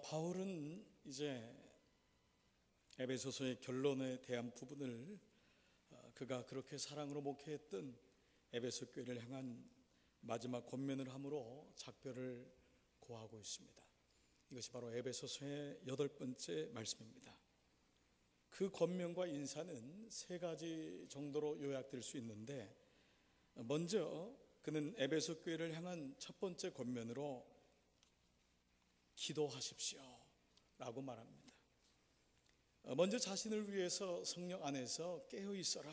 바울은 이제 에베소서의 결론에 대한 부분을 그가 그렇게 사랑으로 목회했던 에베소 교회를 향한 마지막 권면을 함으로 작별을 고하고 있습니다. 이것이 바로 에베소서의 8번째 말씀입니다. 그 권면과 인사는 세 가지 정도로 요약될 수 있는데, 먼저 그는 에베소 교회를 향한 첫 번째 권면으로 기도하십시오 라고 말합니다. 먼저 자신을 위해서 성령 안에서 깨어 있어라,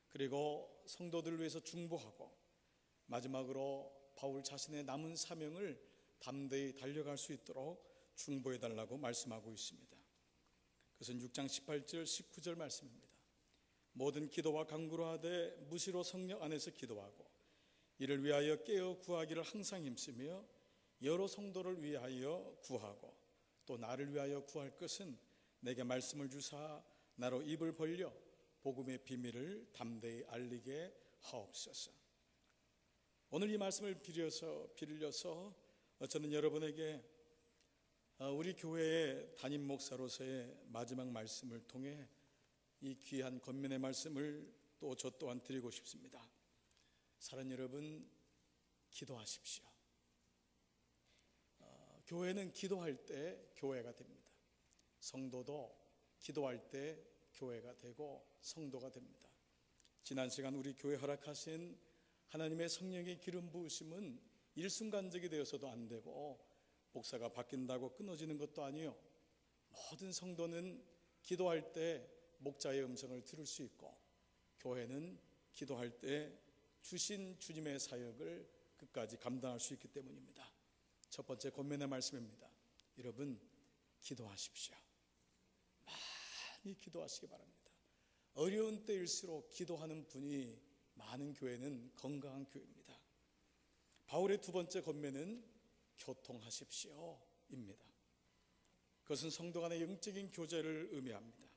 그리고 성도들을 위해서 중보하고, 마지막으로 바울 자신의 남은 사명을 담대히 달려갈 수 있도록 중보해 달라고 말씀하고 있습니다. 그것은 6장 18절 19절 말씀입니다. 모든 기도와 간구로 하되 무시로 성령 안에서 기도하고 이를 위하여 깨어 구하기를 항상 힘쓰며 여러 성도를 위하여 구하고 또 나를 위하여 구할 것은 내게 말씀을 주사 나로 입을 벌려 복음의 비밀을 담대히 알리게 하옵소서. 오늘 이 말씀을 빌려서 저는 여러분에게 우리 교회의 담임 목사로서의 마지막 말씀을 통해 이 귀한 권면의 말씀을 또 저 또한 드리고 싶습니다. 사랑 여러분, 기도하십시오. 교회는 기도할 때 교회가 됩니다. 성도도 기도할 때 교회가 되고 성도가 됩니다. 지난 시간 우리 교회 허락하신 하나님의 성령의 기름 부으심은 일순간적이 되어서도 안 되고 목사가 바뀐다고 끊어지는 것도 아니요, 모든 성도는 기도할 때 목자의 음성을 들을 수 있고 교회는 기도할 때 주신 주님의 사역을 끝까지 감당할 수 있기 때문입니다. 첫 번째 권면의 말씀입니다. 여러분, 기도하십시오. 많이 기도하시기 바랍니다. 어려운 때일수록 기도하는 분이 많은 교회는 건강한 교회입니다. 바울의 두 번째 권면은 교통하십시오 입니다. 그것은 성도 간의 영적인 교제를 의미합니다.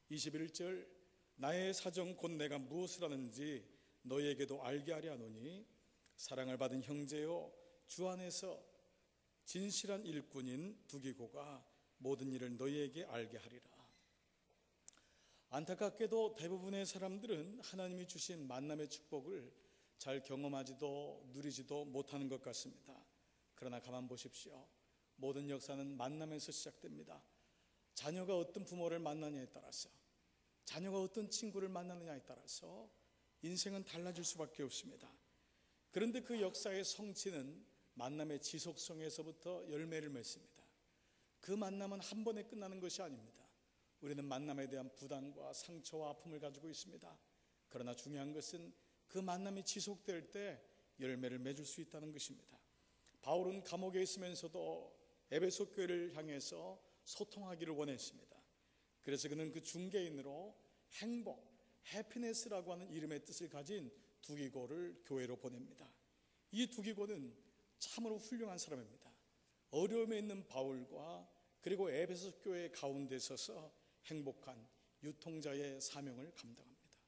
21절, 나의 사정 곧 내가 무엇을 하는지 너희에게도 알게 하려 하노니 사랑을 받은 형제요 주 안에서 진실한 일꾼인 두기고가 모든 일을 너희에게 알게 하리라. 안타깝게도 대부분의 사람들은 하나님이 주신 만남의 축복을 잘 경험하지도 누리지도 못하는 것 같습니다. 그러나 가만 보십시오. 모든 역사는 만남에서 시작됩니다. 자녀가 어떤 부모를 만나느냐에 따라서, 자녀가 어떤 친구를 만나느냐에 따라서 인생은 달라질 수밖에 없습니다. 그런데 그 역사의 성취는 만남의 지속성에서부터 열매를 맺습니다. 그 만남은 한 번에 끝나는 것이 아닙니다. 우리는 만남에 대한 부담과 상처와 아픔을 가지고 있습니다. 그러나 중요한 것은 그 만남이 지속될 때 열매를 맺을 수 있다는 것입니다. 바울은 감옥에 있으면서도 에베소 교회를 향해서 소통하기를 원했습니다. 그래서 그는 그 중개인으로 행복, 해피네스라고 하는 이름의 뜻을 가진 두기고를 교회로 보냅니다. 이 두기고는 참으로 훌륭한 사람입니다. 어려움에 있는 바울과 그리고 에베소 교회 가운데 서서 행복한 유통자의 사명을 감당합니다.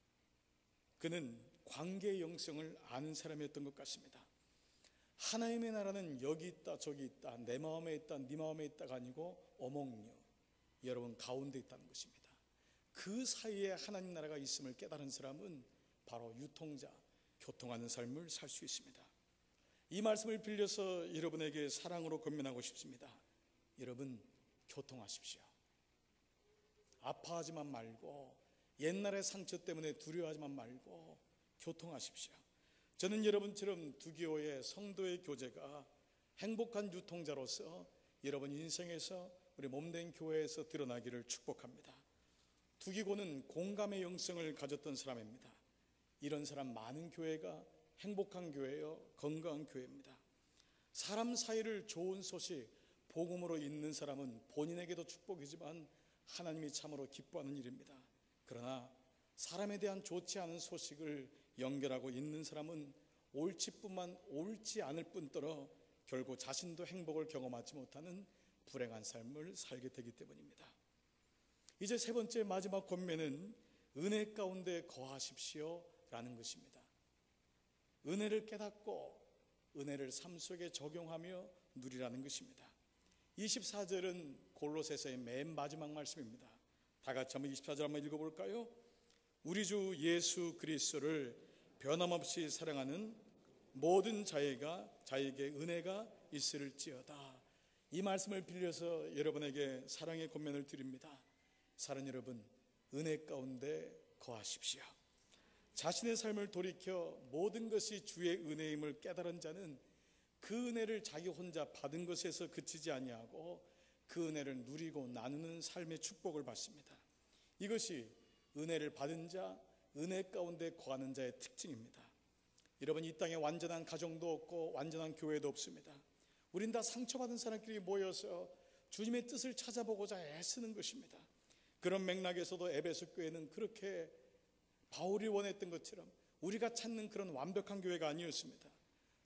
그는 관계의 영성을 아는 사람이었던 것 같습니다. 하나님의 나라는 여기 있다 저기 있다, 내 마음에 있다 네 마음에 있다가 아니고 어몽류, 여러분 가운데 있다는 것입니다. 그 사이에 하나님 나라가 있음을 깨달은 사람은 바로 유통자, 교통하는 삶을 살 수 있습니다. 이 말씀을 빌려서 여러분에게 사랑으로 권면하고 싶습니다. 여러분, 교통하십시오. 아파하지만 말고, 옛날의 상처 때문에 두려워하지만 말고 교통하십시오. 저는 여러분처럼 두기호의 성도의 교제가 행복한 유통자로서 여러분 인생에서 우리 몸된 교회에서 드러나기를 축복합니다. 두기고는 공감의 영성을 가졌던 사람입니다. 이런 사람 많은 교회가 행복한 교회요, 건강한 교회입니다. 사람 사이를 좋은 소식, 복음으로 잇는 사람은 본인에게도 축복이지만 하나님이 참으로 기뻐하는 일입니다. 그러나 사람에 대한 좋지 않은 소식을 연결하고 있는 사람은 옳지 않을 뿐더러 결국 자신도 행복을 경험하지 못하는 불행한 삶을 살게 되기 때문입니다. 이제 세 번째 마지막 권면은 은혜 가운데 거하십시오 라는 것입니다. 은혜를 깨닫고 은혜를 삶 속에 적용하며 누리라는 것입니다. 24절은 골로새서의 맨 마지막 말씀입니다. 다 같이 한번 24절 한번 읽어볼까요? 우리 주 예수 그리스도를 변함없이 사랑하는 모든 자에게 은혜가 있을지어다. 이 말씀을 빌려서 여러분에게 사랑의 권면을 드립니다. 사랑 여러분, 은혜 가운데 거하십시오. 자신의 삶을 돌이켜 모든 것이 주의 은혜임을 깨달은 자는 그 은혜를 자기 혼자 받은 것에서 그치지 아니하고 그 은혜를 누리고 나누는 삶의 축복을 받습니다. 이것이 은혜를 받은 자, 은혜 가운데 거하는 자의 특징입니다. 여러분, 이 땅에 완전한 가정도 없고 완전한 교회도 없습니다. 우린 다 상처받은 사람끼리 모여서 주님의 뜻을 찾아보고자 애쓰는 것입니다. 그런 맥락에서도 에베소 교회는 그렇게 바울이 원했던 것처럼 우리가 찾는 그런 완벽한 교회가 아니었습니다.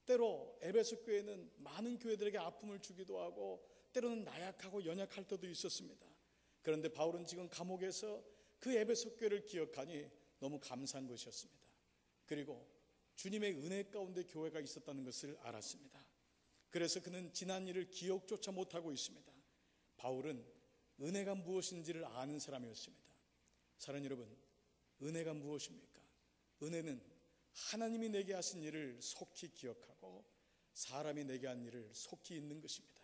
때로 에베소 교회는 많은 교회들에게 아픔을 주기도 하고 때로는 나약하고 연약할 때도 있었습니다. 그런데 바울은 지금 감옥에서 그 에베소 교회를 기억하니 너무 감사한 것이었습니다. 그리고 주님의 은혜 가운데 교회가 있었다는 것을 알았습니다. 그래서 그는 지난 일을 기억조차 못하고 있습니다. 바울은 은혜가 무엇인지를 아는 사람이었습니다. 사랑하는 여러분, 은혜가 무엇입니까? 은혜는 하나님이 내게 하신 일을 속히 기억하고 사람이 내게 한 일을 속히 잊는 것입니다.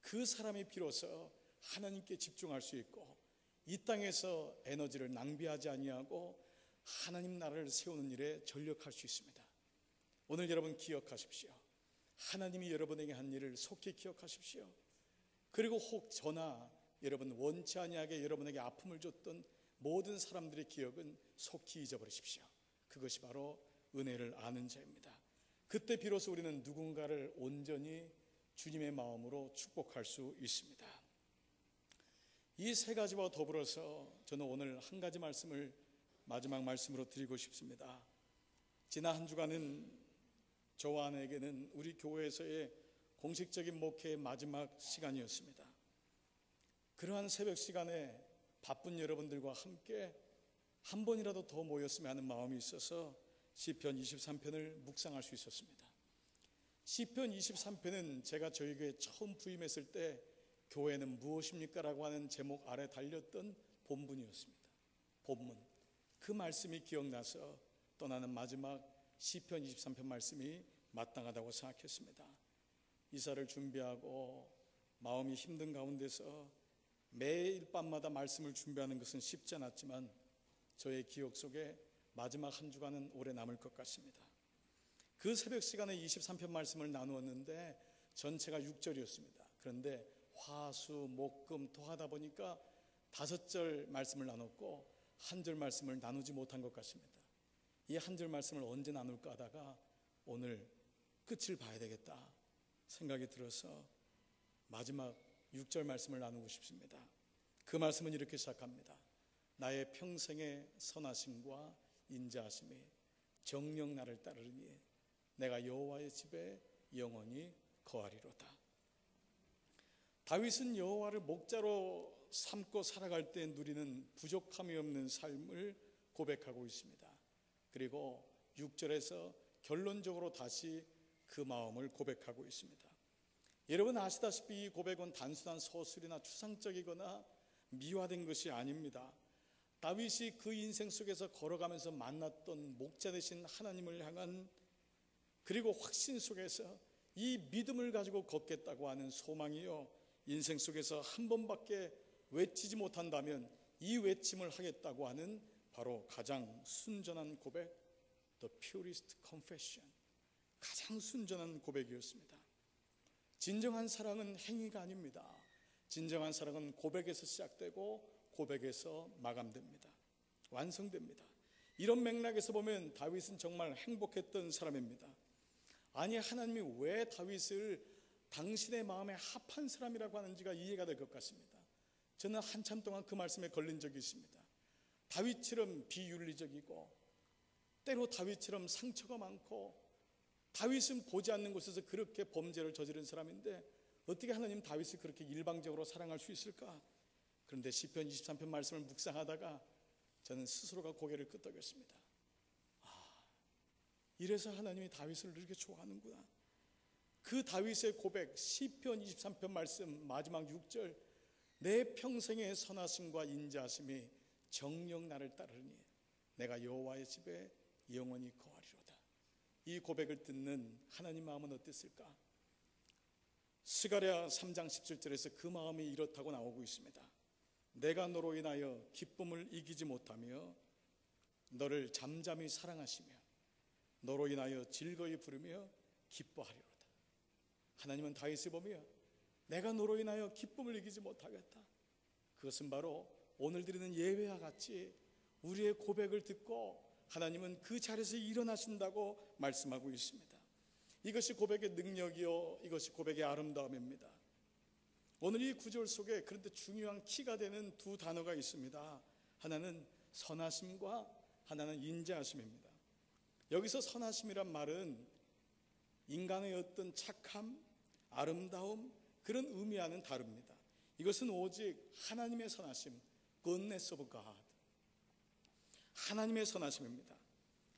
그 사람이 비로소 하나님께 집중할 수 있고 이 땅에서 에너지를 낭비하지 아니하고 하나님 나라를 세우는 일에 전력할 수 있습니다. 오늘 여러분 기억하십시오. 하나님이 여러분에게 한 일을 속히 기억하십시오. 그리고 혹 저나 여러분 원치 아니하게 여러분에게 아픔을 줬던 모든 사람들의 기억은 속히 잊어버리십시오. 그것이 바로 은혜를 아는 자입니다. 그때 비로소 우리는 누군가를 온전히 주님의 마음으로 축복할 수 있습니다. 이 세 가지와 더불어서 저는 오늘 한 가지 말씀을 마지막 말씀으로 드리고 싶습니다. 지난 한 주간은 저와 아내에게는 우리 교회에서의 공식적인 목회의 마지막 시간이었습니다. 그러한 새벽 시간에 바쁜 여러분들과 함께 한 번이라도 더 모였으면 하는 마음이 있어서 시편 23편을 묵상할 수 있었습니다. 시편 23편은 제가 저희 교회에 처음 부임했을 때 교회는 무엇입니까? 라고 하는 제목 아래 달렸던 본문이었습니다. 본문. 그 말씀이 기억나서 떠나는 마지막 시편 23편 말씀이 마땅하다고 생각했습니다. 이사를 준비하고 마음이 힘든 가운데서 매일 밤마다 말씀을 준비하는 것은 쉽지 않았지만 저의 기억 속에 마지막 한 주간은 오래 남을 것 같습니다. 그 새벽 시간에 23편 말씀을 나누었는데 전체가 6절이었습니다. 그런데 화, 수, 목, 금, 토 하다 보니까 5절 말씀을 나눴고 한 절 말씀을 나누지 못한 것 같습니다. 이 한 절 말씀을 언제 나눌까 하다가 오늘 끝을 봐야 되겠다 생각이 들어서 마지막 6절 말씀을 나누고 싶습니다. 그 말씀은 이렇게 시작합니다. 나의 평생의 선하심과 인자하심이 정녕 나를 따르니 내가 여호와의 집에 영원히 거하리로다. 다윗은 여호와를 목자로 삼고 살아갈 때 누리는 부족함이 없는 삶을 고백하고 있습니다. 그리고 6절에서 결론적으로 다시 그 마음을 고백하고 있습니다. 여러분 아시다시피 이 고백은 단순한 서술이나 추상적이거나 미화된 것이 아닙니다. 다윗이 그 인생 속에서 걸어가면서 만났던 목자 되신 하나님을 향한 그리고 확신 속에서 이 믿음을 가지고 걷겠다고 하는 소망이요, 인생 속에서 한 번밖에 외치지 못한다면 이 외침을 하겠다고 하는 바로 가장 순전한 고백, The purest confession, 가장 순전한 고백이었습니다. 진정한 사랑은 행위가 아닙니다. 진정한 사랑은 고백에서 시작되고 고백에서 마감됩니다. 완성됩니다. 이런 맥락에서 보면 다윗은 정말 행복했던 사람입니다. 아니 하나님이 왜 다윗을 당신의 마음에 합한 사람이라고 하는지가 이해가 될 것 같습니다. 저는 한참 동안 그 말씀에 걸린 적이 있습니다. 다윗처럼 비윤리적이고 때로 다윗처럼 상처가 많고 다윗은 보지 않는 곳에서 그렇게 범죄를 저지른 사람인데 어떻게 하나님 다윗을 그렇게 일방적으로 사랑할 수 있을까? 그런데 시편 23편 말씀을 묵상하다가 저는 스스로가 고개를 끄덕였습니다. 이래서 하나님이 다윗을 이렇게 좋아하는구나. 그 다윗의 고백, 시편 23편 말씀 마지막 6절, 내 평생의 선하심과 인자하심이 정녕 나를 따르니 내가 여호와의 집에 영원히 거하리로다. 이 고백을 듣는 하나님 마음은 어땠을까? 스가랴 3장 17절에서 그 마음이 이렇다고 나오고 있습니다. 내가 너로 인하여 기쁨을 이기지 못하며 너를 잠잠히 사랑하시며 너로 인하여 즐거이 부르며 기뻐하리로다. 하나님은 다윗을 보며 내가 너로 인하여 기쁨을 이기지 못하겠다. 그것은 바로 오늘 드리는 예배와 같이 우리의 고백을 듣고 하나님은 그 자리에서 일어나신다고 말씀하고 있습니다. 이것이 고백의 능력이요, 이것이 고백의 아름다움입니다. 오늘 이 구절 속에 그런데 중요한 키가 되는 두 단어가 있습니다. 하나는 선하심과 하나는 인자하심입니다. 여기서 선하심이란 말은 인간의 어떤 착함, 아름다움, 그런 의미와는 다릅니다. 이것은 오직 하나님의 선하심, goodness of God, 하나님의 선하심입니다.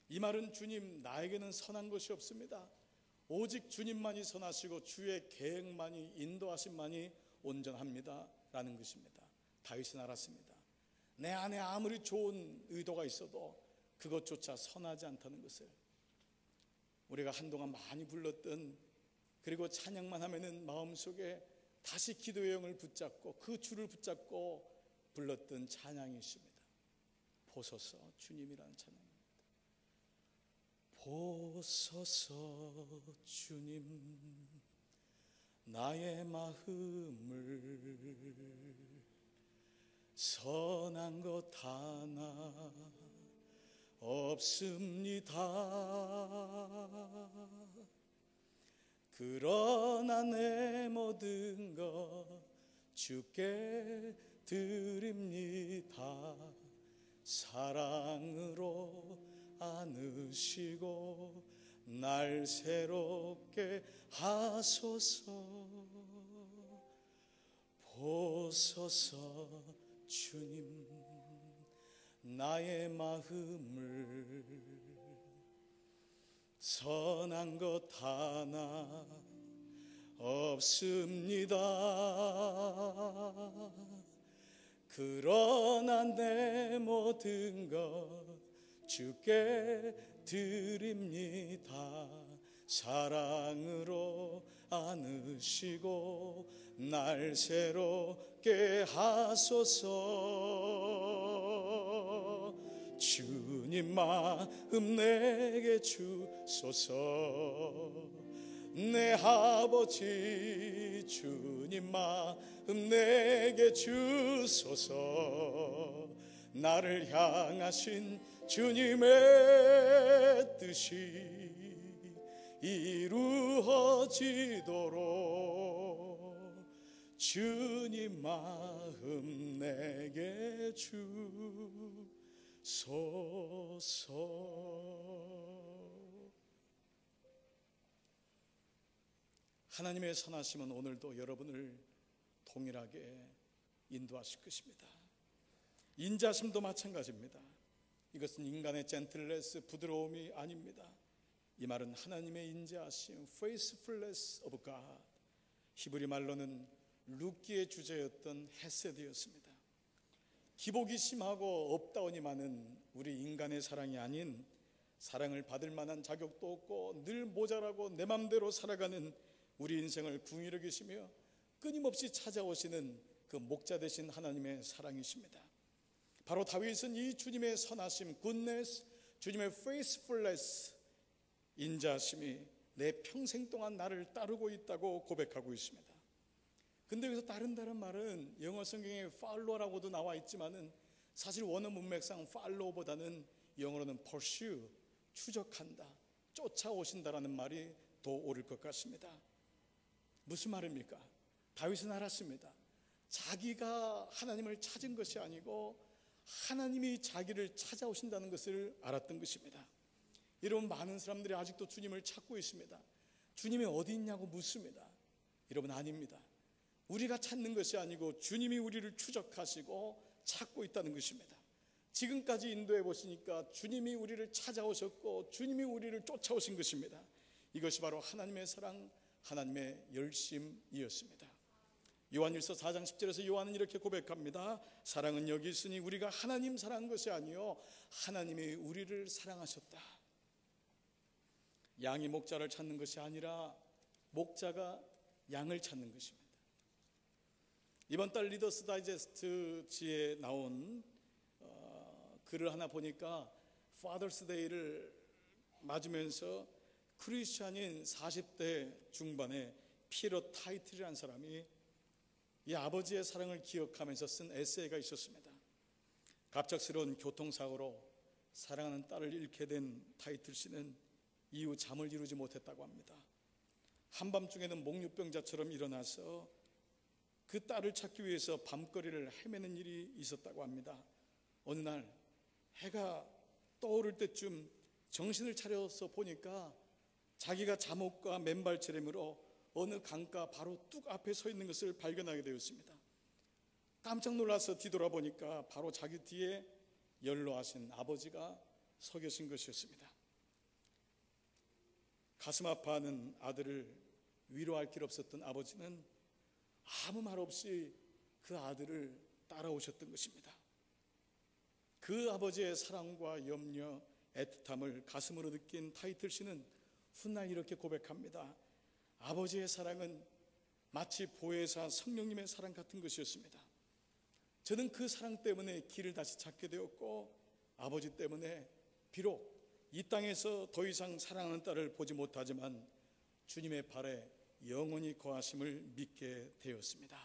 이 말은 주님, 나에게는 선한 것이 없습니다. 오직 주님만이 선하시고 주의 계획만이, 인도하심만이 온전합니다 라는 것입니다. 다윗은 알았습니다. 내 안에 아무리 좋은 의도가 있어도 그것조차 선하지 않다는 것을. 우리가 한동안 많이 불렀던, 그리고 찬양만 하면은 마음속에 다시 기도의 영을 붙잡고 그 줄을 붙잡고 불렀던 찬양이 있습니다. 보소서 주님이라는 찬양입니다. 보소서 주님, 나의 마음을 선한 것 하나 없습니다. 그러나 내 모든 것 주께 드립니다. 사랑으로 안으시고 날 새롭게 하소서. 보소서 주님, 나의 마음을 선한 것 하나 없습니다. 그러나 내 모든 것 주께 드립니다. 사랑으로 안으시고 날 새롭게 하소서. 주님 마음 내게 주소서. 내 아버지 주님 마음 내게 주소서. 나를 향하신 주님의 뜻이 이루어지도록 주님 마음 내게 주소서. 하나님의 선하심은 오늘도 여러분을 동일하게 인도하실 것입니다. 인자심도 마찬가지입니다. 이것은 인간의 젠틀레스, 부드러움이 아닙니다. 이 말은 하나님의 인자하심, faithfulness of God, 히브리 말로는 룻기의 주제였던 헤세드였습니다. 기복이 심하고 업다운이 많은 우리 인간의 사랑이 아닌, 사랑을 받을 만한 자격도 없고 늘 모자라고 내 맘대로 살아가는 우리 인생을 궁히 여기시며 끊임없이 찾아오시는 그 목자 되신 하나님의 사랑이십니다. 바로 다윗은 이 주님의 선하심, goodness, 주님의 faithfulness, 인자심이 내 평생 동안 나를 따르고 있다고 고백하고 있습니다. 근데 여기서 따른다는 말은 영어 성경에 follow라고도 나와 있지만은 사실 원어 문맥상 follow보다는 영어로는 pursue, 추적한다, 쫓아오신다라는 말이 더 옳을 것 같습니다. 무슨 말입니까? 다윗은 알았습니다. 자기가 하나님을 찾은 것이 아니고 하나님이 자기를 찾아오신다는 것을 알았던 것입니다. 여러분, 많은 사람들이 아직도 주님을 찾고 있습니다. 주님이 어디 있냐고 묻습니다. 여러분, 아닙니다. 우리가 찾는 것이 아니고 주님이 우리를 추적하시고 찾고 있다는 것입니다. 지금까지 인도해 보시니까 주님이 우리를 찾아오셨고 주님이 우리를 쫓아오신 것입니다. 이것이 바로 하나님의 사랑, 하나님의 열심이었습니다. 요한일서 4장 10절에서 요한은 이렇게 고백합니다. 사랑은 여기 있으니 우리가 하나님 사랑한 것이 아니요 하나님이 우리를 사랑하셨다. 양이 목자를 찾는 것이 아니라 목자가 양을 찾는 것입니다. 이번 달 리더스 다이제스트지에 나온 글을 하나 보니까 파더스 데이를 맞으면서 크리스찬인 40대 중반의 피에로 타이틀이라는 사람이 이 아버지의 사랑을 기억하면서 쓴 에세이가 있었습니다. 갑작스러운 교통사고로 사랑하는 딸을 잃게 된 타이틀 씨는 이후 잠을 이루지 못했다고 합니다. 한밤중에는 목류병자처럼 일어나서 그 딸을 찾기 위해서 밤거리를 헤매는 일이 있었다고 합니다. 어느 날 해가 떠오를 때쯤 정신을 차려서 보니까 자기가 잠옷과 맨발처럼으로 어느 강가 바로 뚝 앞에 서 있는 것을 발견하게 되었습니다. 깜짝 놀라서 뒤돌아보니까 바로 자기 뒤에 연로하신 아버지가 서 계신 것이었습니다. 가슴 아파하는 아들을 위로할 길 없었던 아버지는 아무 말 없이 그 아들을 따라오셨던 것입니다. 그 아버지의 사랑과 염려, 애틋함을 가슴으로 느낀 타이틀 씨는 훗날 이렇게 고백합니다. 아버지의 사랑은 마치 보혜사 성령님의 사랑 같은 것이었습니다. 저는 그 사랑 때문에 길을 다시 찾게 되었고 아버지 때문에 비록 이 땅에서 더 이상 사랑하는 딸을 보지 못하지만 주님의 발에 영원히 거하심을 믿게 되었습니다.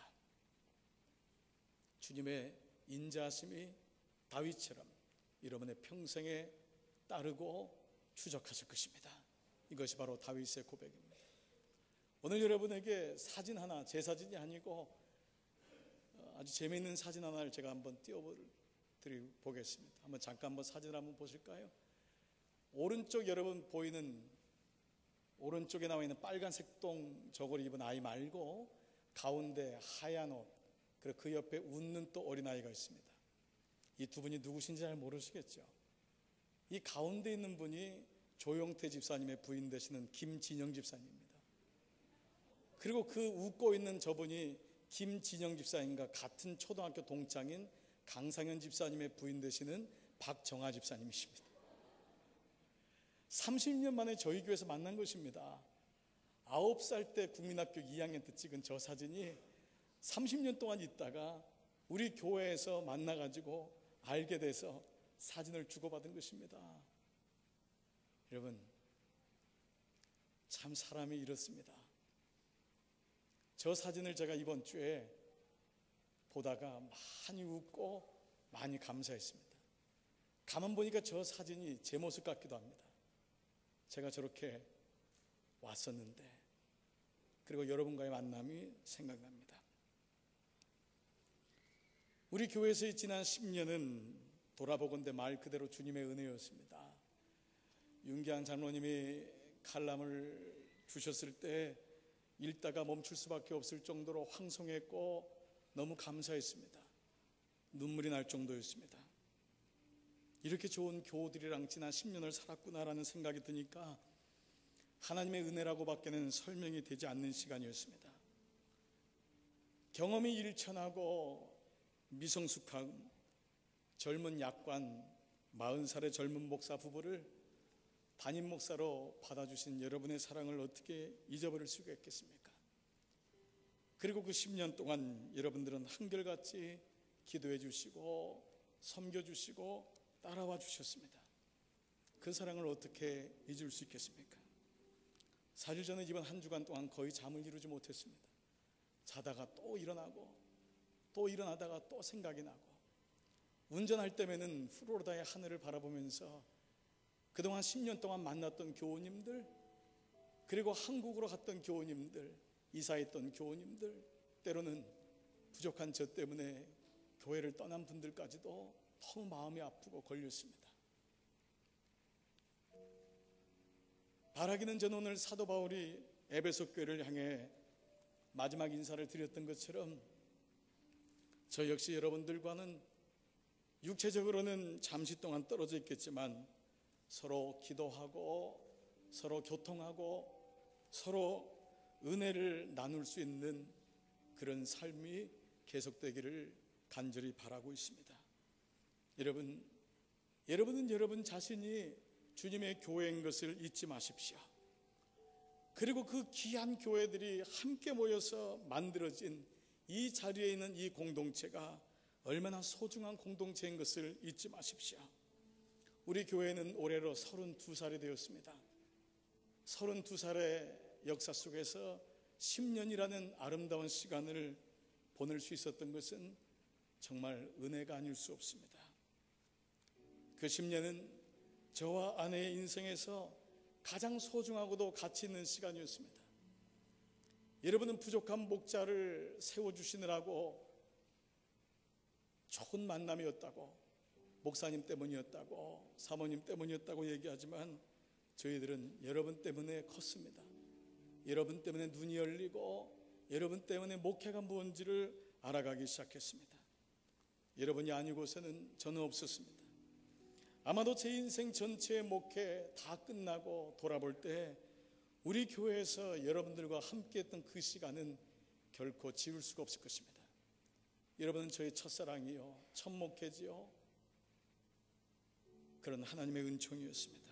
주님의 인자하심이 다윗처럼 여러분의 평생에 따르고 추적하실 것입니다. 이것이 바로 다윗의 고백입니다. 오늘 여러분에게 사진 하나, 제 사진이 아니고 아주 재미있는 사진 하나를 제가 한번 띄워보겠습니다. 한번 잠깐 사진을 한번 보실까요? 오른쪽 여러분 보이는 오른쪽에 나와 있는 빨간색 동 저고리 입은 아이 말고 가운데 하얀 옷, 그리고 그 옆에 웃는 또 어린아이가 있습니다. 이 두 분이 누구신지 잘 모르시겠죠? 이 가운데 있는 분이 조용태 집사님의 부인 되시는 김진영 집사님입니다. 그리고 그 웃고 있는 저분이 김진영 집사님과 같은 초등학교 동창인 강상현 집사님의 부인 되시는 박정아 집사님이십니다. 30년 만에 저희 교회에서 만난 것입니다. 9살 때 국민학교 2학년 때 찍은 저 사진이 30년 동안 있다가 우리 교회에서 만나가지고 알게 돼서 사진을 주고받은 것입니다. 여러분, 참 사람이 이렇습니다. 저 사진을 제가 이번 주에 보다가 많이 웃고 많이 감사했습니다. 가만 보니까 저 사진이 제 모습 같기도 합니다. 제가 저렇게 왔었는데, 그리고 여러분과의 만남이 생각납니다. 우리 교회에서의 지난 10년은 돌아보건대 말 그대로 주님의 은혜였습니다. 윤기한 장로님이 칼럼을 주셨을 때 읽다가 멈출 수밖에 없을 정도로 황송했고 너무 감사했습니다. 눈물이 날 정도였습니다. 이렇게 좋은 교우들이랑 지난 10년을 살았구나라는 생각이 드니까 하나님의 은혜라고 밖에는 설명이 되지 않는 시간이었습니다. 경험이 일천하고 미성숙한 젊은 약관 40살의 젊은 목사 부부를 담임 목사로 받아주신 여러분의 사랑을 어떻게 잊어버릴 수가 있겠습니까? 그리고 그 10년 동안 여러분들은 한결같이 기도해 주시고 섬겨 주시고 따라와 주셨습니다. 그 사랑을 어떻게 잊을 수 있겠습니까? 사실 저는 이번 한 주간 동안 거의 잠을 이루지 못했습니다. 자다가 또 일어나고 또 일어나다가 또 생각이 나고, 운전할 때면은 플로리다의 하늘을 바라보면서 그동안 10년 동안 만났던 교우님들, 그리고 한국으로 갔던 교우님들, 이사했던 교우님들, 때로는 부족한 저 때문에 교회를 떠난 분들까지도 너무 마음이 아프고 걸렸습니다. 바라기는 저는 오늘 사도 바울이 에베소 교회를 향해 마지막 인사를 드렸던 것처럼 저 역시 여러분들과는 육체적으로는 잠시 동안 떨어져 있겠지만 서로 기도하고 서로 교통하고 서로 은혜를 나눌 수 있는 그런 삶이 계속되기를 간절히 바라고 있습니다. 여러분은 여러분 자신이 주님의 교회인 것을 잊지 마십시오. 그리고 그 귀한 교회들이 함께 모여서 만들어진 이 자리에 있는 이 공동체가 얼마나 소중한 공동체인 것을 잊지 마십시오. 우리 교회는 올해로 32살이 되었습니다. 32살의 역사 속에서 10년이라는 아름다운 시간을 보낼 수 있었던 것은 정말 은혜가 아닐 수 없습니다. 그 10년은 저와 아내의 인생에서 가장 소중하고도 가치 있는 시간이었습니다. 여러분은 부족한 목자를 세워주시느라고 좋은 만남이었다고, 목사님 때문이었다고, 사모님 때문이었다고 얘기하지만 저희들은 여러분 때문에 컸습니다. 여러분 때문에 눈이 열리고 여러분 때문에 목회가 뭔지를 알아가기 시작했습니다. 여러분이 아니고서는 저는 없었습니다. 아마도 제 인생 전체의 목회 다 끝나고 돌아볼 때 우리 교회에서 여러분들과 함께했던 그 시간은 결코 지울 수가 없을 것입니다. 여러분은 저의 첫사랑이요, 첫 목회지요, 그런 하나님의 은총이었습니다.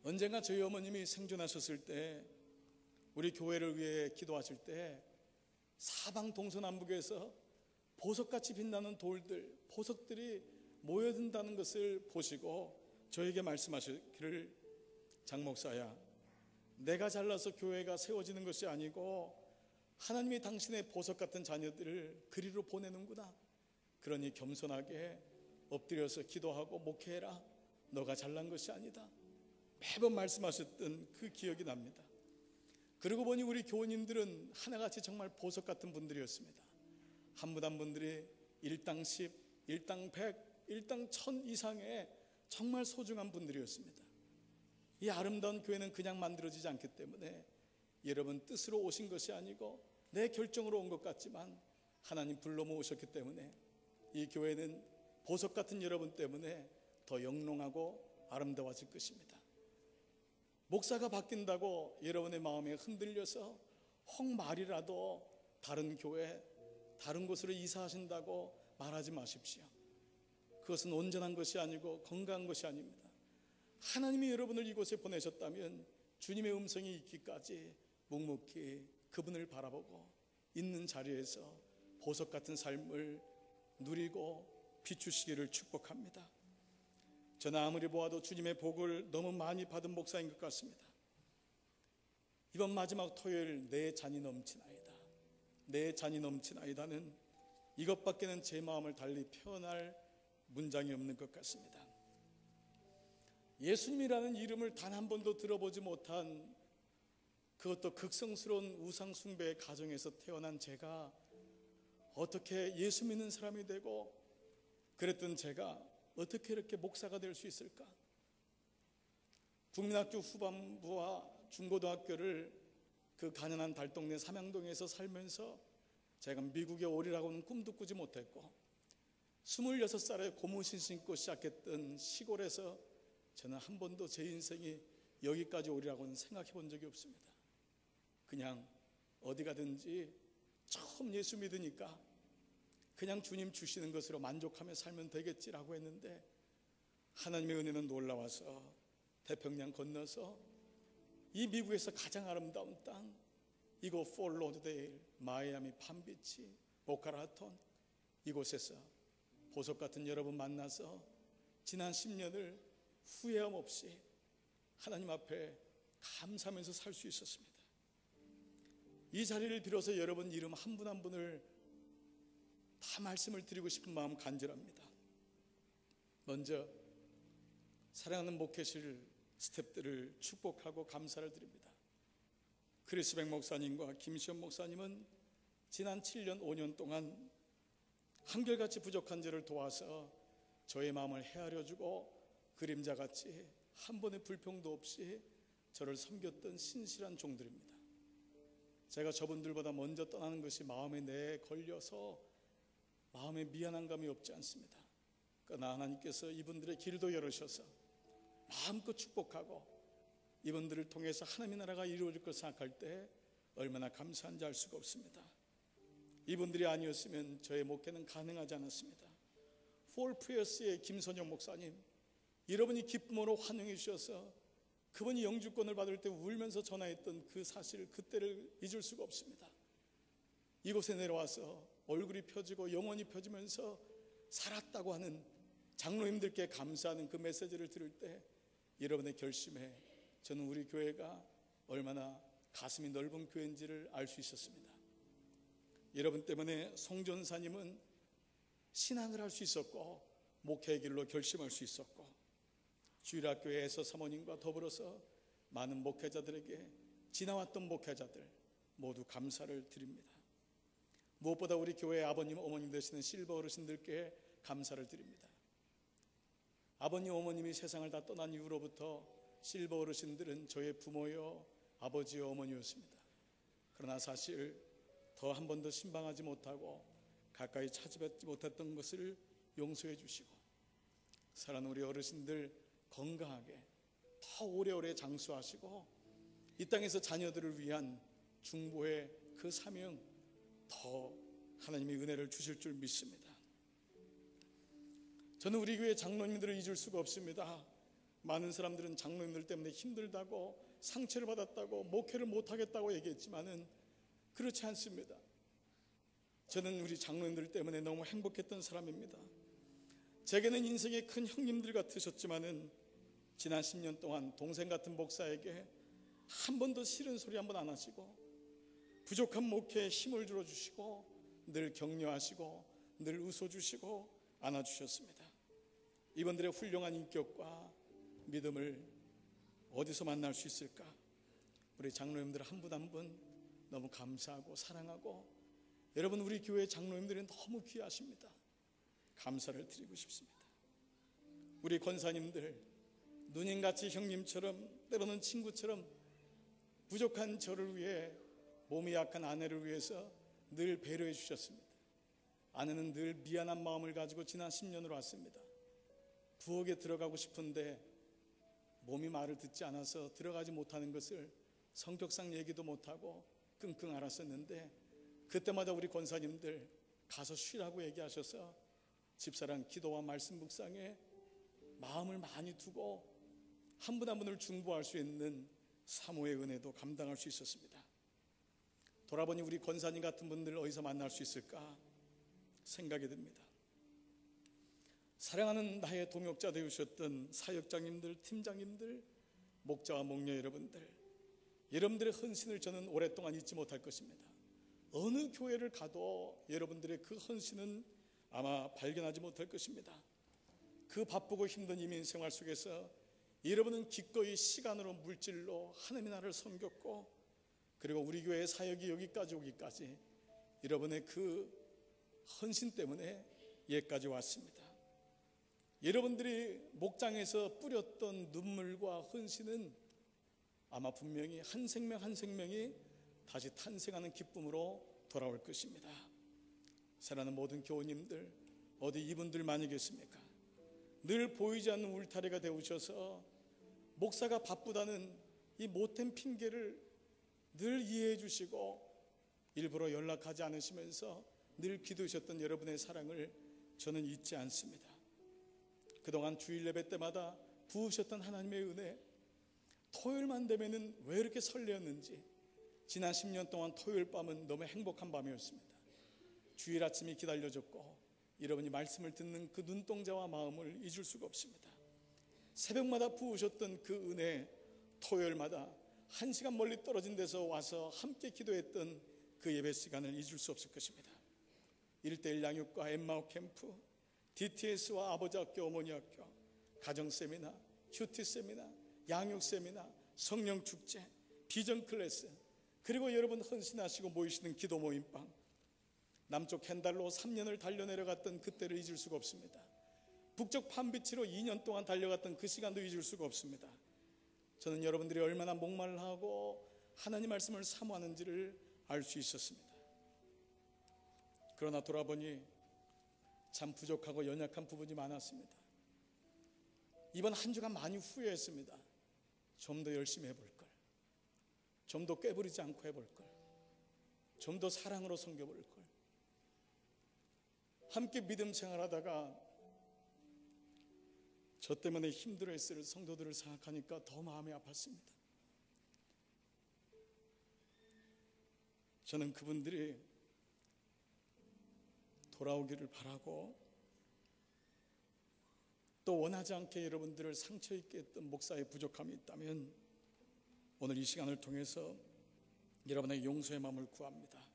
언젠가 저희 어머님이 생존하셨을 때 우리 교회를 위해 기도하실 때 사방 동서남북에서 보석같이 빛나는 돌들, 보석들이 모여든다는 것을 보시고 저에게 말씀하시기를, 장 목사야, 내가 잘나서 교회가 세워지는 것이 아니고 하나님이 당신의 보석 같은 자녀들을 그리로 보내는구나. 그러니 겸손하게 엎드려서 기도하고 목회해라. 너가 잘난 것이 아니다. 매번 말씀하셨던 그 기억이 납니다. 그러고 보니 우리 교우님들은 하나같이 정말 보석 같은 분들이었습니다. 한 분 한 분들이 일당 10, 일당 100, 일당 1000 이상의 정말 소중한 분들이었습니다. 이 아름다운 교회는 그냥 만들어지지 않기 때문에 여러분 뜻으로 오신 것이 아니고 내 결정으로 온 것 같지만 하나님 불러 모으셨기 때문에 이 교회는 보석 같은 여러분 때문에 더 영롱하고 아름다워질 것입니다. 목사가 바뀐다고 여러분의 마음에 흔들려서 혹 말이라도 다른 교회, 다른 곳으로 이사하신다고 말하지 마십시오. 그것은 온전한 것이 아니고 건강한 것이 아닙니다. 하나님이 여러분을 이곳에 보내셨다면 주님의 음성이 있기까지 묵묵히 그분을 바라보고 있는 자리에서 보석 같은 삶을 누리고 비추시기를 축복합니다. 저는 아무리 보아도 주님의 복을 너무 많이 받은 목사인 것 같습니다. 이번 마지막 토요일 내 잔이 넘치나이다, 내 잔이 넘치나이다는 이것밖에는 제 마음을 달리 표현할 문장이 없는 것 같습니다. 예수님이라는 이름을 단 한 번도 들어보지 못한, 그것도 극성스러운 우상 숭배의 가정에서 태어난 제가 어떻게 예수 믿는 사람이 되고, 그랬던 제가 어떻게 이렇게 목사가 될 수 있을까? 국민학교 후반부와 중고등학교를 그 가난한 달동네 삼양동에서 살면서 제가 미국에 오리라고는 꿈도 꾸지 못했고, 26살에 고무신 신고 시작했던 시골에서 저는 한 번도 제 인생이 여기까지 오리라고는 생각해 본 적이 없습니다. 그냥 어디 가든지 처음 예수 믿으니까 그냥 주님 주시는 것으로 만족하며 살면 되겠지라고 했는데, 하나님의 은혜는 놀라워서 태평양 건너서 이 미국에서 가장 아름다운 땅, 이곳 폴 로드데일, 마이애미, 팜비치, 보카라톤, 이곳에서 보석 같은 여러분 만나서 지난 10년을 후회함 없이 하나님 앞에 감사하면서 살 수 있었습니다. 이 자리를 빌어서 여러분 이름 한 분 한 분을 다 말씀을 드리고 싶은 마음 간절합니다. 먼저 사랑하는 목회실 스태프들을 축복하고 감사를 드립니다. 크리스백 목사님과 김시현 목사님은 지난 7년 5년 동안 한결같이 부족한 저를 도와서 저의 마음을 헤아려주고 그림자같이 한 번의 불평도 없이 저를 섬겼던 신실한 종들입니다. 제가 저분들보다 먼저 떠나는 것이 마음에 내에 걸려서 마음에 미안한 감이 없지 않습니다. 그러나 하나님께서 이분들의 길도 열으셔서 마음껏 축복하고 이분들을 통해서 하나님의 나라가 이루어질 것 생각할 때 얼마나 감사한지 알 수가 없습니다. 이분들이 아니었으면 저의 목회는 가능하지 않았습니다. 폴 프리어스의 김선영 목사님, 여러분이 기쁨으로 환영해 주셔서 그분이 영주권을 받을 때 울면서 전화했던 그 사실, 그때를 잊을 수가 없습니다. 이곳에 내려와서 얼굴이 펴지고 영혼이 펴지면서 살았다고 하는 장로님들께 감사하는 그 메시지를 들을 때 여러분의 결심에 저는 우리 교회가 얼마나 가슴이 넓은 교회인지를 알 수 있었습니다. 여러분 때문에 송전사님은 신앙을 할 수 있었고 목회의 길로 결심할 수 있었고 주일학교에서 사모님과 더불어서 많은 목회자들에게 지나왔던 목회자들 모두 감사를 드립니다. 무엇보다 우리 교회의 아버님 어머님 되시는 실버 어르신들께 감사를 드립니다. 아버님 어머님이 세상을 다 떠난 이후로부터 실버 어르신들은 저의 부모요 아버지요 어머니였습니다. 그러나 사실 더 한 번도 신방하지 못하고 가까이 찾아뵙지 못했던 것을 용서해 주시고 사랑하는 우리 어르신들 건강하게 더 오래오래 장수하시고 이 땅에서 자녀들을 위한 중보의 그 사명 더 하나님의 은혜를 주실 줄 믿습니다. 저는 우리 교회 장로님들을 잊을 수가 없습니다. 많은 사람들은 장로님들 때문에 힘들다고 상처를 받았다고 목회를 못하겠다고 얘기했지만은 그렇지 않습니다. 저는 우리 장로님들 때문에 너무 행복했던 사람입니다. 제게는 인생의 큰 형님들 같으셨지만은 지난 10년 동안 동생 같은 목사에게 한 번도 싫은 소리 한 번 안 하시고 부족한 목회에 힘을 줄여주시고 늘 격려하시고 늘 웃어주시고 안아주셨습니다. 이분들의 훌륭한 인격과 믿음을 어디서 만날 수 있을까? 우리 장로님들 한 분 한 분 너무 감사하고 사랑하고 여러분 우리 교회 장로님들이 너무 귀하십니다. 감사를 드리고 싶습니다. 우리 권사님들 누님같이 형님처럼 때로는 친구처럼 부족한 저를 위해 몸이 약한 아내를 위해서 늘 배려해 주셨습니다. 아내는 늘 미안한 마음을 가지고 지난 10년으로 왔습니다. 부엌에 들어가고 싶은데 몸이 말을 듣지 않아서 들어가지 못하는 것을 성격상 얘기도 못하고 끙끙 앓았었는데 그때마다 우리 권사님들 가서 쉬라고 얘기하셔서 집사랑 기도와 말씀 묵상에 마음을 많이 두고 한 분 한 분을 중보할 수 있는 사모의 은혜도 감당할 수 있었습니다. 돌아보니 우리 권사님 같은 분들 어디서 만날 수 있을까 생각이 듭니다. 사랑하는 나의 동역자 되셨던 사역장님들, 팀장님들, 목자와 목녀 여러분들의 헌신을 저는 오랫동안 잊지 못할 것입니다. 어느 교회를 가도 여러분들의 그 헌신은 아마 발견하지 못할 것입니다. 그 바쁘고 힘든 이민 생활 속에서 여러분은 기꺼이 시간으로 물질로 하나님의 나라를 섬겼고 그리고 우리 교회의 사역이 여기까지 오기까지 여러분의 그 헌신 때문에 여기까지 왔습니다. 여러분들이 목장에서 뿌렸던 눈물과 헌신은 아마 분명히 한 생명 한 생명이 다시 탄생하는 기쁨으로 돌아올 것입니다. 사랑하는 모든 교우님들 어디 이분들만이 계십니까? 늘 보이지 않는 울타리가 되우셔서 목사가 바쁘다는 이 못된 핑계를 늘 이해해 주시고 일부러 연락하지 않으시면서 늘 기도하셨던 여러분의 사랑을 저는 잊지 않습니다. 그동안 주일 예배 때마다 부으셨던 하나님의 은혜, 토요일만 되면은 왜 이렇게 설레었는지 지난 10년 동안 토요일 밤은 너무 행복한 밤이었습니다. 주일 아침이 기다려졌고 여러분이 말씀을 듣는 그 눈동자와 마음을 잊을 수가 없습니다. 새벽마다 부으셨던 그 은혜, 토요일마다 1시간 멀리 떨어진 데서 와서 함께 기도했던 그 예배 시간을 잊을 수 없을 것입니다. 1:1 양육과 엠마오 캠프, DTS와 아버지 학교, 어머니 학교, 가정 세미나, 큐티 세미나, 양육 세미나, 성령 축제, 비전 클래스, 그리고 여러분 헌신하시고 모이시는 기도 모임방, 남쪽 켄달로 3년을 달려내려갔던 그때를 잊을 수가 없습니다. 북쪽 판비치로 2년 동안 달려갔던 그 시간도 잊을 수가 없습니다. 저는 여러분들이 얼마나 목말라하고 하나님 말씀을 사모하는지를 알 수 있었습니다. 그러나 돌아보니 참 부족하고 연약한 부분이 많았습니다. 이번 한 주간 많이 후회했습니다. 좀 더 열심히 해볼 걸, 좀 더 꾀부리지 않고 해볼 걸, 좀 더 사랑으로 섬겨볼 걸. 함께 믿음 생활하다가 저 때문에 힘들어했을 성도들을 생각하니까 더 마음이 아팠습니다. 저는 그분들이 돌아오기를 바라고, 또 원하지 않게 여러분들을 상처 있게 했던 목사의 부족함이 있다면 오늘 이 시간을 통해서 여러분의 용서의 마음을 구합니다.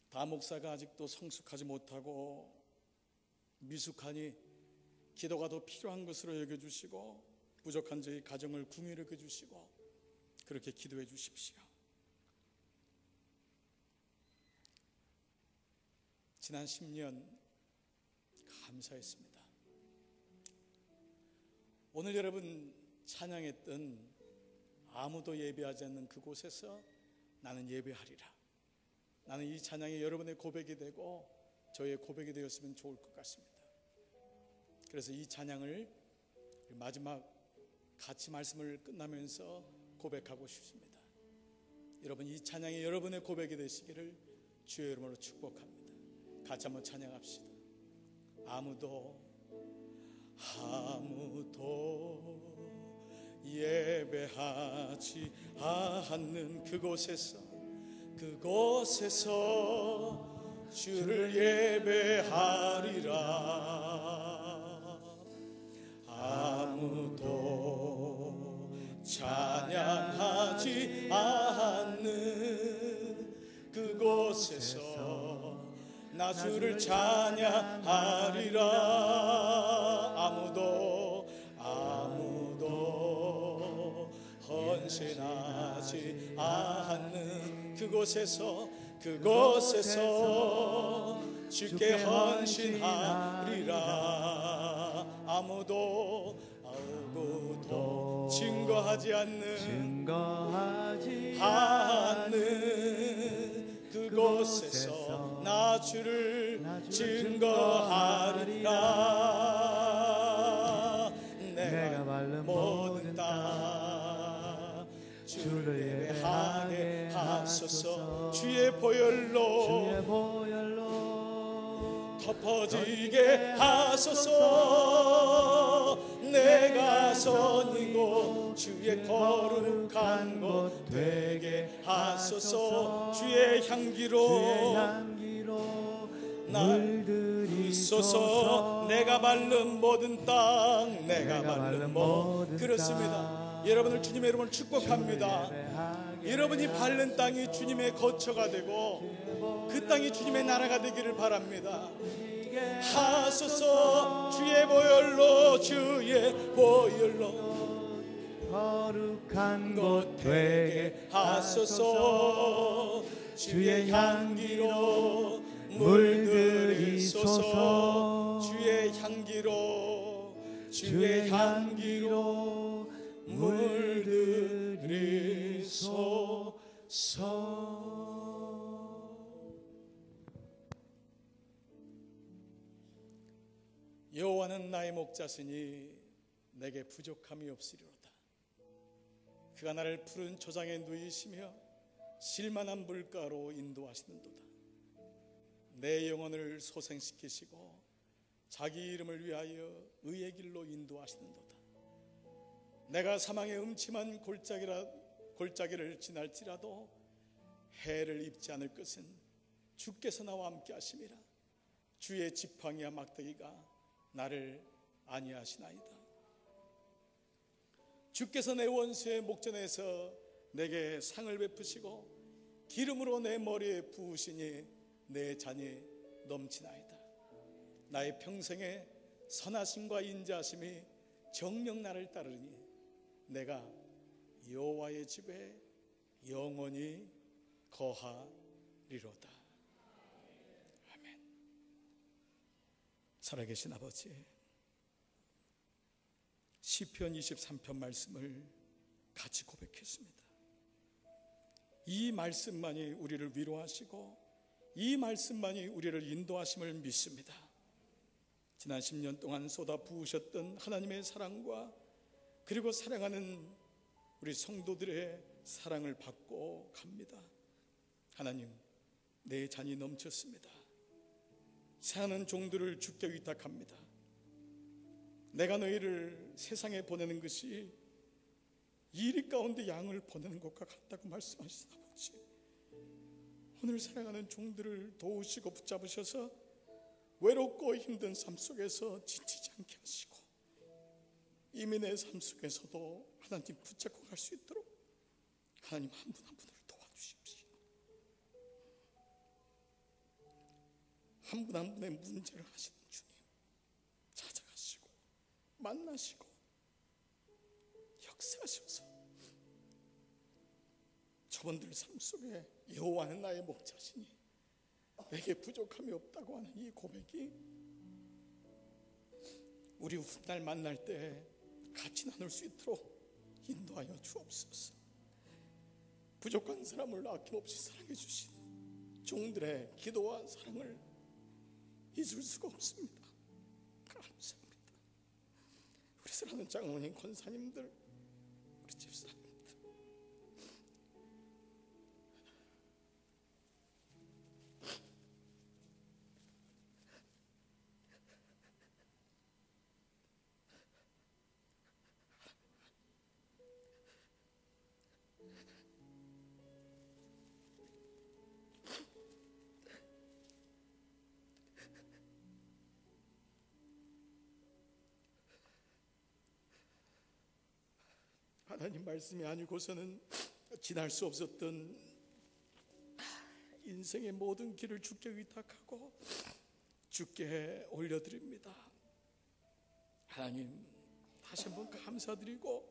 다 목사가 아직도 성숙하지 못하고 미숙하니 기도가 더 필요한 것으로 여겨주시고, 부족한 저희 가정을 궁휼히 여겨주시고 그렇게 기도해 주십시오. 지난 10년 감사했습니다. 오늘 여러분 찬양했던 아무도 예배하지 않는 그곳에서 나는 예배하리라, 나는 이 찬양이 여러분의 고백이 되고 저의 고백이 되었으면 좋을 것 같습니다. 그래서 이 찬양을 마지막 같이 말씀을 끝나면서 고백하고 싶습니다. 여러분, 이 찬양이 여러분의 고백이 되시기를 주의 이름으로 축복합니다. 같이 한번 찬양합시다. 아무도 예배하지 않는 그곳에서 주를 예배하리라. 아무도 찬양하지 않는 그곳에서 나 주를 찬양하리라. 아무도 헌신하지 않는 그곳에서 주께 헌신하리라. 아무도 증거하지 않는 그곳에서 나 주를 증거하리라. 내가 모든 땅 주를 예배하게 하소서. 주의 보혈로 덮어지게 하소서. 내가 선 이곳 주의 거룩한 곳 되게 하소서. 주의 향기로 물들이소서. 내가 밟는 모든 땅, 내가 밟는 모든 그렇습니다. 여러분을 주님의 이름으로 축복합니다. 여러분이 밟는 땅이 주님의 거처가 되고 그 땅이 주님의 나라가 되기를 바랍니다. 하소서. 주의 보혈로 거룩한 곳 되게 하소서. 주의 향기로 물들이소서. 주의 향기로 물들이소서. 여호와는 나의 목자시니 내게 부족함이 없으리로다. 그가 나를 푸른 초장에 누이시며 실만한 물가로 인도하시는도다. 내 영혼을 소생시키시고 자기 이름을 위하여 의의 길로 인도하시는도다. 내가 사망의 음침한 골짜기를 지날지라도 해를 입지 않을 것은 주께서 나와 함께 하심이라. 주의 지팡이와 막대기가 나를 안위하시나이다. 주께서 내 원수의 목전에서 내게 상을 베푸시고 기름으로 내 머리에 부으시니 내 잔이 넘치나이다. 나의 평생에 선하심과 인자하심이 정녕 나를 따르니 내가 여호와의 집에 영원히 거하리로다. 아멘. 살아계신 아버지, 시편 23편 말씀을 같이 고백했습니다. 이 말씀만이 우리를 위로하시고 이 말씀만이 우리를 인도하심을 믿습니다. 지난 10년 동안 쏟아 부으셨던 하나님의 사랑과 그리고 사랑하는 우리 성도들의 사랑을 받고 갑니다. 하나님, 내 잔이 넘쳤습니다. 사는 종들을 주께 위탁합니다. 내가 너희를 세상에 보내는 것이 이리 가운데 양을 보내는 것과 같다고 말씀하신 아버지, 오늘 사랑하는 종들을 도우시고 붙잡으셔서 외롭고 힘든 삶 속에서 지치지 않게 하시고 이민의 삶 속에서도 하나님 붙잡고 갈 수 있도록 하나님 한 분 한 분을 도와주십시오. 한 분 한 분의 문제를 하시는 주님 찾아가시고 만나시고 역사하셔서 저분들 삶 속에 여호와는 나의 목자시니 내게 부족함이 없다고 하는 이 고백이 우리 훗날 만날 때 같이 나눌 수 있도록 인도하여 주옵소서. 부족한 사람을 아낌없이 사랑해 주신 종들의 기도와 사랑을 잊을 수가 없습니다. 감사합니다. 우리 사랑하는 장로님, 권사님들, 우리 집사님들, 하나님 말씀이 아니고서는 지날 수 없었던 인생의 모든 길을 주께 위탁하고 주께 올려드립니다. 하나님, 다시 한번 감사드리고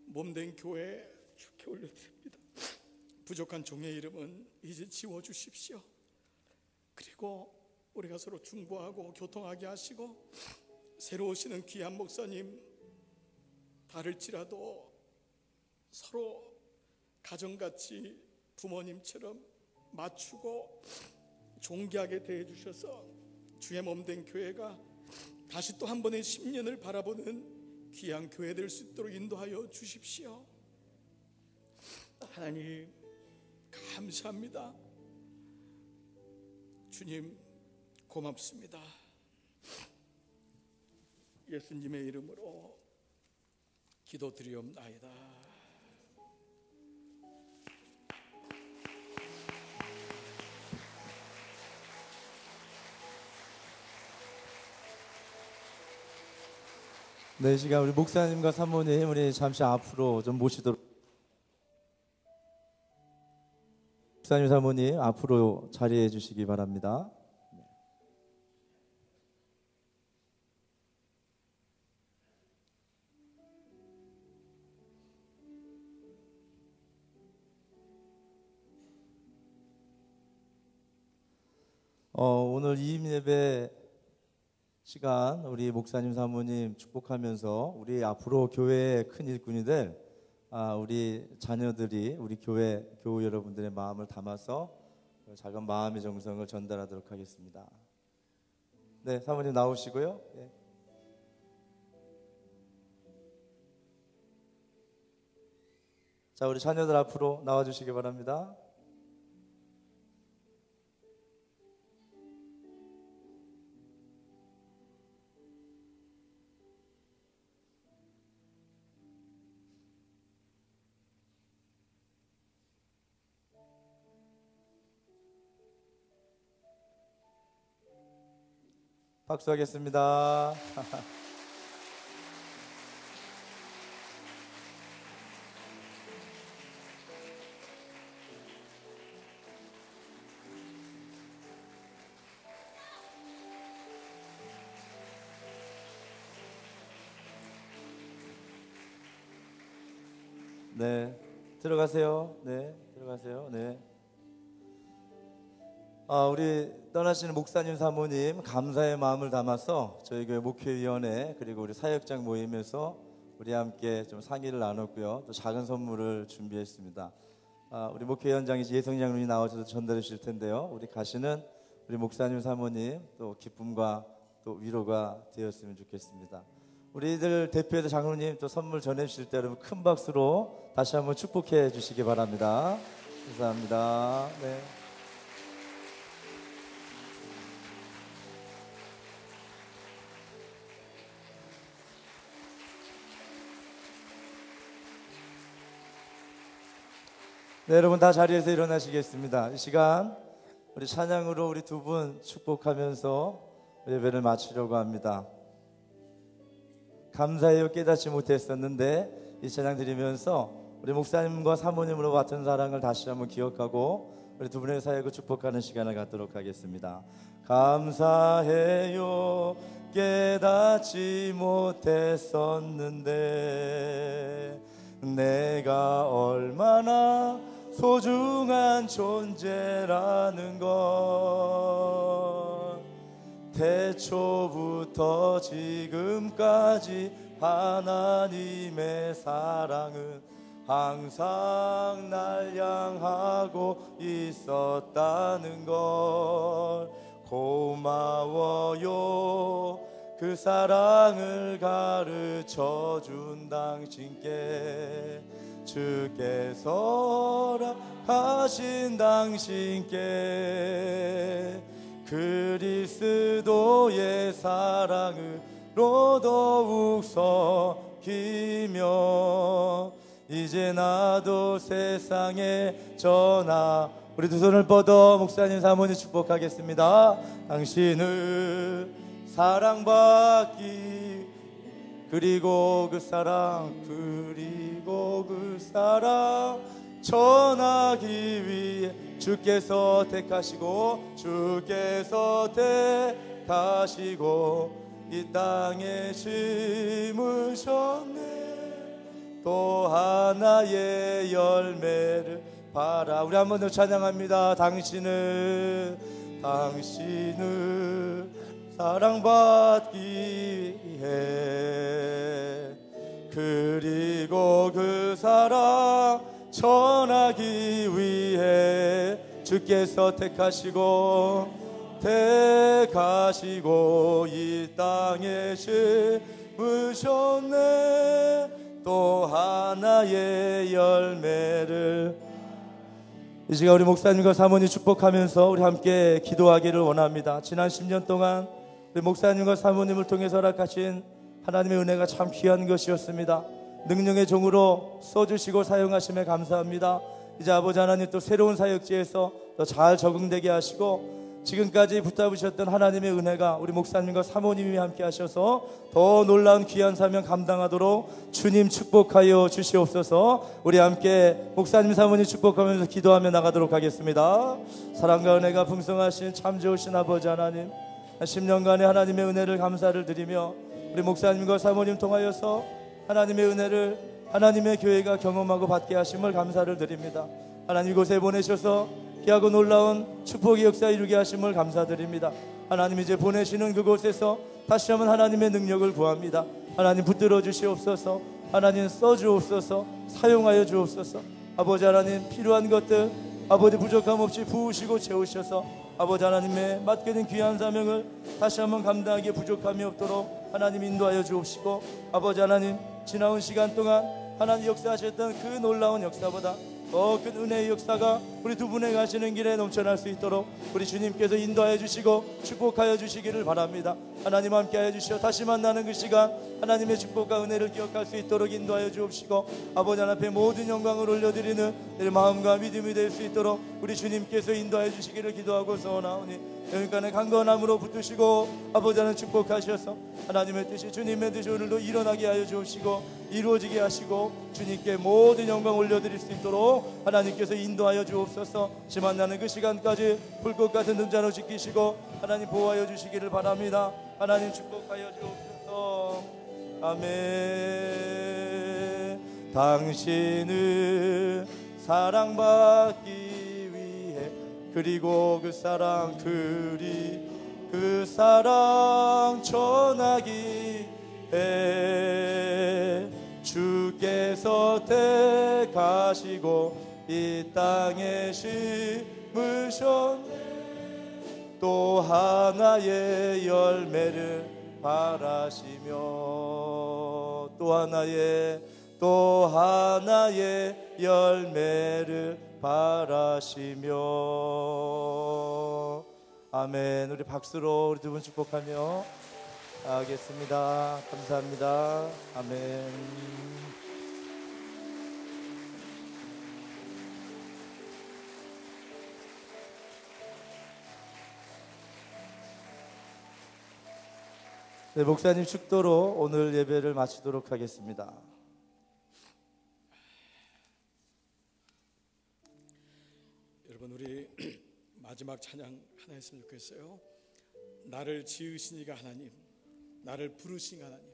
몸된 교회 주께 올려드립니다. 부족한 종의 이름은 이제 지워주십시오. 그리고 우리가 서로 중보하고 교통하게 하시고 새로 오시는 귀한 목사님 다를지라도 서로 가정같이 부모님처럼 맞추고 존귀하게 대해주셔서 주의 몸된 교회가 다시 또 한 번의 10년을 바라보는 귀한 교회 될 수 있도록 인도하여 주십시오. 하나님 감사합니다. 주님 고맙습니다. 예수님의 이름으로 기도드리옵나이다. 네, 이 시간 우리 목사님과 사모님 우리 잠시 앞으로 좀 모시도록. 목사님, 사모님 앞으로 자리해 주시기 바랍니다. 오늘 이임 예배 시간 우리 목사님, 사모님 축복하면서 우리 앞으로 교회의 큰 일꾼이 될 우리 자녀들이 우리 교회 교우 여러분들의 마음을 담아서 작은 마음의 정성을 전달하도록 하겠습니다. 네, 사모님 나오시고요. 네. 자, 우리 자녀들 앞으로 나와주시기 바랍니다. 박수하겠습니다. 네, 들어가세요. 네, 들어가세요. 네. 우리 떠나시는 목사님, 사모님 감사의 마음을 담아서 저희 교회 목회위원회 그리고 우리 사역장 모임에서 우리 함께 좀 상의를 나눴고요. 또 작은 선물을 준비했습니다. 우리 목회위원장이신 예성 장로님이 나오셔서 전달해 주실 텐데요. 우리 가시는 우리 목사님, 사모님 또 기쁨과 또 위로가 되었으면 좋겠습니다. 우리들 대표해서 장로님 또 선물 전해주실 때 여러분 큰 박수로 다시 한번 축복해 주시기 바랍니다. 감사합니다. 네. 네, 여러분 다 자리에서 일어나시겠습니다. 이 시간 우리 찬양으로 우리 두 분 축복하면서 예배를 마치려고 합니다. 감사해요 깨닫지 못했었는데 이 찬양 드리면서 우리 목사님과 사모님으로 받은 사랑을 다시 한번 기억하고 우리 두 분의 사역을 축복하는 시간을 갖도록 하겠습니다. 감사해요 깨닫지 못했었는데 내가 얼마나 소중한 존재라는 것 태초부터 지금까지 하나님의 사랑은 항상 날 향하고 있었다는 걸 고마워요 그 사랑을 가르쳐 준 당신께 주께서 허락하신 당신께 그리스도의 사랑으로 더욱 섞이며 이제 나도 세상에 전하 우리 두 손을 뻗어 목사님 사모님 축복하겠습니다. 당신을 사랑받기 그리고 그 사랑 전하기 위해 주께서 택하시고 이 땅에 심으셨네 또 하나의 열매를 바라 우리 한 번 더 찬양합니다. 당신을 사랑받기 위해 그리고 그 사랑 전하기 위해 주께서 택하시고 이 땅에 심으셨네 또 하나의 열매를 이 시간 우리 목사님과 사모님 축복하면서 우리 함께 기도하기를 원합니다. 지난 10년 동안 우리 목사님과 사모님을 통해서 허락하신 하나님의 은혜가 참 귀한 것이었습니다. 능력의 종으로 써주시고 사용하심에 감사합니다. 이제 아버지 하나님 또 새로운 사역지에서 더 잘 적응되게 하시고 지금까지 붙잡으셨던 하나님의 은혜가 우리 목사님과 사모님이 함께 하셔서 더 놀라운 귀한 사명 감당하도록 주님 축복하여 주시옵소서. 우리 함께 목사님 사모님 축복하면서 기도하며 나가도록 하겠습니다. 사랑과 은혜가 풍성하신 참 좋으신 아버지 하나님 10년간의 하나님의 은혜를 감사를 드리며 우리 목사님과 사모님 통하여서 하나님의 은혜를 하나님의 교회가 경험하고 받게 하심을 감사를 드립니다. 하나님 이곳에 보내셔서 귀하고 놀라운 축복의 역사 이루게 하심을 감사드립니다. 하나님 이제 보내시는 그곳에서 다시 한번 하나님의 능력을 구합니다. 하나님 붙들어 주시옵소서. 하나님 써주옵소서. 사용하여 주옵소서. 아버지 하나님 필요한 것들 아버지 부족함 없이 부으시고 채우셔서 아버지 하나님의 맡게 된 귀한 사명을 다시 한번 감당하기에 부족함이 없도록 하나님 인도하여 주옵시고 아버지 하나님 지나온 시간 동안 하나님 역사하셨던 그 놀라운 역사보다 더 큰 은혜의 역사가 우리 두 분의 가시는 길에 넘쳐날 수 있도록 우리 주님께서 인도하여 주시고 축복하여 주시기를 바랍니다. 하나님 함께하여 주시어 다시 만나는 그 시간 하나님의 축복과 은혜를 기억할 수 있도록 인도하여 주옵시고 아버지 하나님 앞에 모든 영광을 올려드리는 내 마음과 믿음이 될 수 있도록 우리 주님께서 인도하여 주시기를 기도하고 소원하오니 여기까지 강건함으로 붙드시고 아버지 하나님 축복하셔서 하나님의 뜻이 주님의 뜻이 오늘도 일어나게 하여 주옵시고 이루어지게 하시고 주님께 모든 영광 올려드릴 수 있도록 하나님께서 인도하여 주옵소서. 만나는 그 시간까지 불꽃 같은 눈자로 지키시고 하나님 보호하여 주시기를 바랍니다. 하나님 축복하여 주옵소서. 아멘. 당신을 사랑받기 위해 그리고 그 사랑 전하기 위해 주께서 택하시고 이 땅에 심으셨네 또 하나의 열매를 바라시며 또 하나의 열매를 바라시며. 아멘. 우리 박수로 우리 두 분 축복하며 하겠습니다. 감사합니다. 아멘. 네, 목사님 축도로 오늘 예배를 마치도록 하겠습니다. 여러분, 우리 마지막 찬양 하나 했으면 좋겠어요. 나를 지으신 이가 하나님, 나를 부르신 하나님.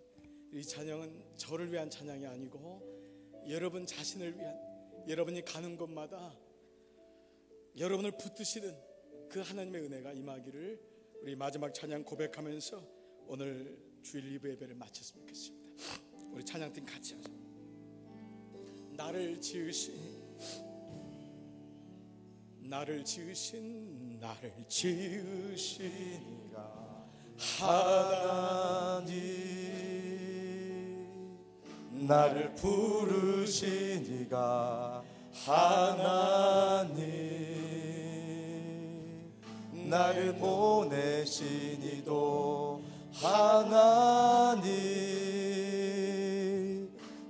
이 찬양은 저를 위한 찬양이 아니고 여러분 자신을 위한, 여러분이 가는 곳마다 여러분을 붙드시는 그 하나님의 은혜가 임하기를 우리 마지막 찬양 고백하면서 오늘 주일 리브 예배를 마쳤으면 좋겠습니다. 우리 찬양팀 같이 하죠. 나를 지으신 하나님, 나를 부르신 이가 하나님, 나를 보내신 이도 하나님,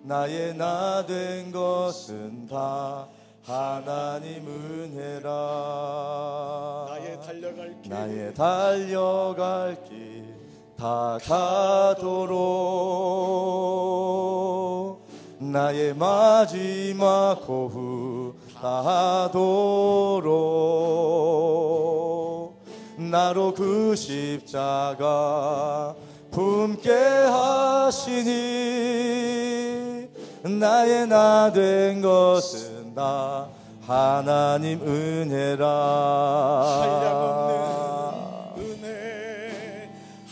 나의 나 된 것은 다 하나님 은혜라. 나의 달려갈 길 다 가도록, 나의 마지막 호흡 다하도록, 나로 그 십자가 품게 하시니, 나의 나 된 것은 다 하나님 은혜라.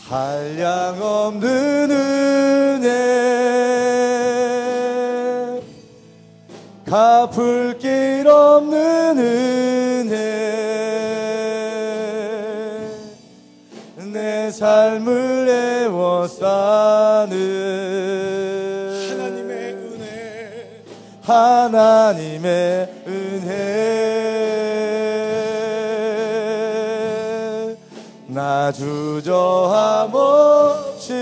한량없는 은혜, 갚을 길 없는 은혜, 내 삶을 애워싸는 하나님의 은혜, 나 주저함 없이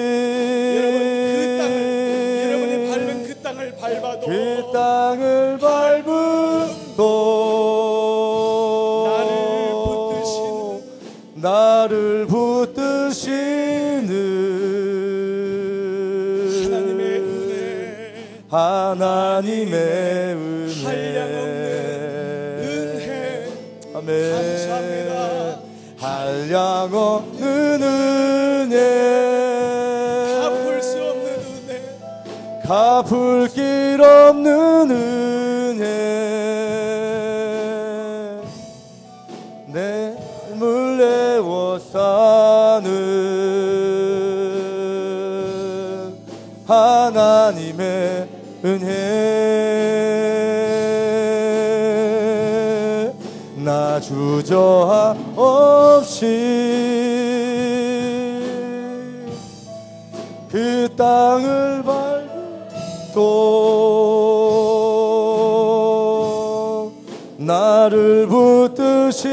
여러분이 밟은 그 땅을 밟아도, 그 땅을 밟아도 나를 붙드시는 하나님의 은혜, 아멘. 감사합니다. 한량없는 은혜, 갚을 수 없는 은혜, 갚을 길 없는 은혜, 내 삶을 애워싸는 하나님의 은혜, 나 주저함 없이 그 땅을 밟고 나를 붙드시는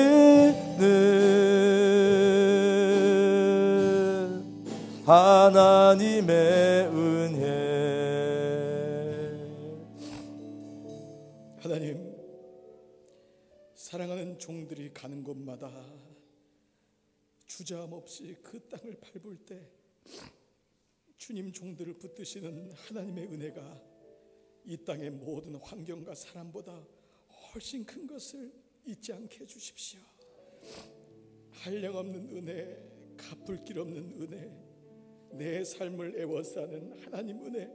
하나님의 은혜. 하나님, 사랑하는 종들이 가는 곳마다 주저함 없이 그 땅을 밟을 때 주님 종들을 붙드시는 하나님의 은혜가 이 땅의 모든 환경과 사람보다 훨씬 큰 것을 잊지 않게 해주십시오. 한량없는 은혜, 갚을 길 없는 은혜, 내 삶을 애워싸는 하나님 은혜,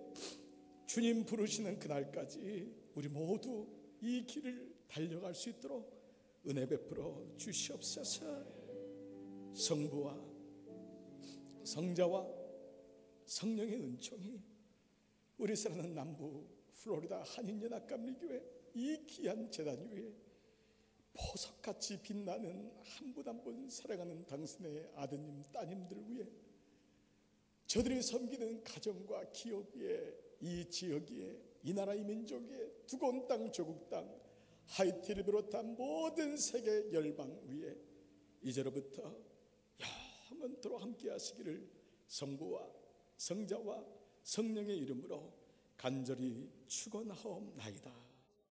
주님 부르시는 그날까지 우리 모두 이 길을 달려갈 수 있도록 은혜 베풀어 주시옵소서. 성부와 성자와 성령의 은총이 우리 사랑하는 남부 플로리다 한인연합감리교회 이 귀한 제단 위에 보석같이 빛나는 한 분 한 분 사랑하는 당신의 아드님 따님들 위해 저들이 섬기는 가정과 기업 위에, 이 지역 위에, 이 나라 이 민족 위에, 두꺼운 땅 조국 땅 하이티를 비롯한 모든 세계 열방 위에 이제로부터 영원토록 함께 하시기를 성부와 성자와 성령의 이름으로 간절히 축원하옵나이다.